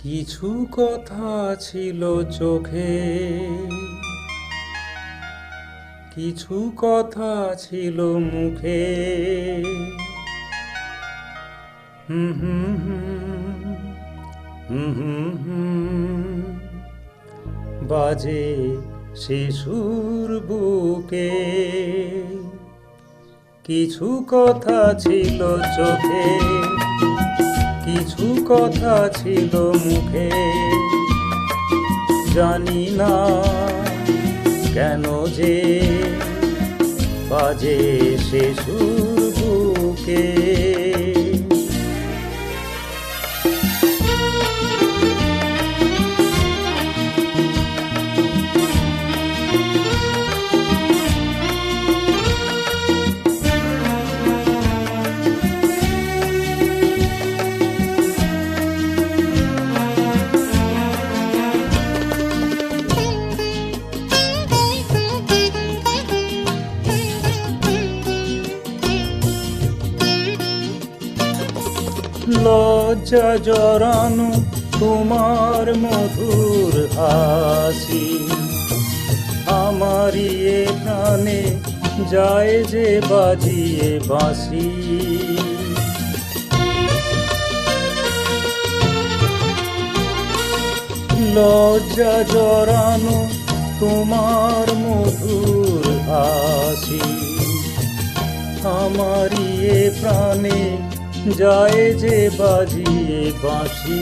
কিছু কথা ছিল চোখে, কিছু কথা ছিল মুখে। হুম হুম হুম হুম হুম বাজে শিশুর বুকে। কিছু কথা ছিল চোখে, কিছু কথা ছিল মুখে। জানি না কেন যে বাজে শিশুর বুকে। লজ্জা জড়ানো তোমার মধুর হাসি, আমারই এ প্রাণে যায় যে বাজিয়ে বাঁশি। লজ্জা জড়ানো তোমার মধুর হাসি, আমারই এ প্রাণে যায় যে বাজিয়ে বাঁশি।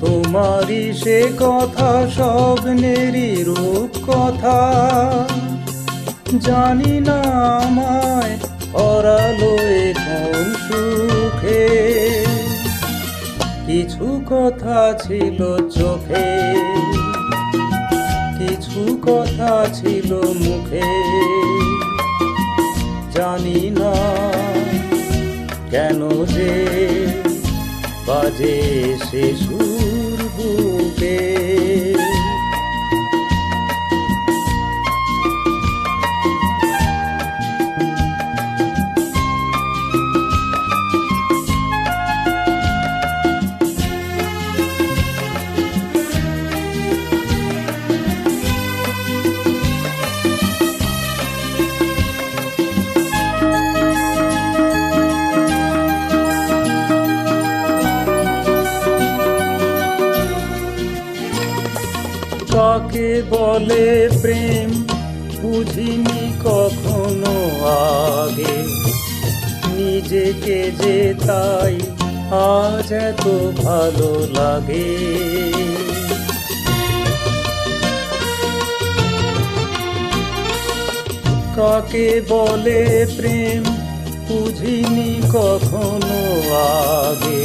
তোমারই সে কথা স্বপ্নেরই রূপ কথা, জানি না আমায় হরালো কোন সুখে। কিছু কথা ছিল চোখে, কিছু কথা ছিল মুখে। জানি না কেন যে বাজে শিশুর বুকে। কাকে বলে প্রেম বুঝিনি কখনো আগে, নিজেকে যে তাই আজ এত ভালো লাগে। কাকে বলে প্রেম বুঝিনি কখনো আগে,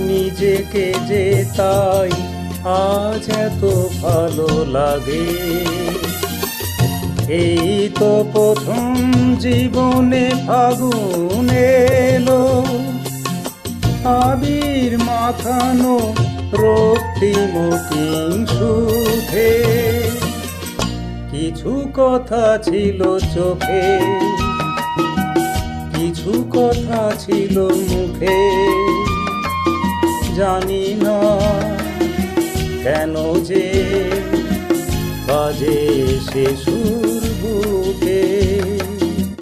নিজেকে যে তাই আজ এত ভালো লাগে। এই তো প্রথম জীবনে ফাগুন এলো, আবির মাখানো রক্তিম কিং সুখে। কিছু কথা ছিল চোখে, কিছু কথা ছিল মুখে। জানি না কেন যে বাজে শিশুর বুকে।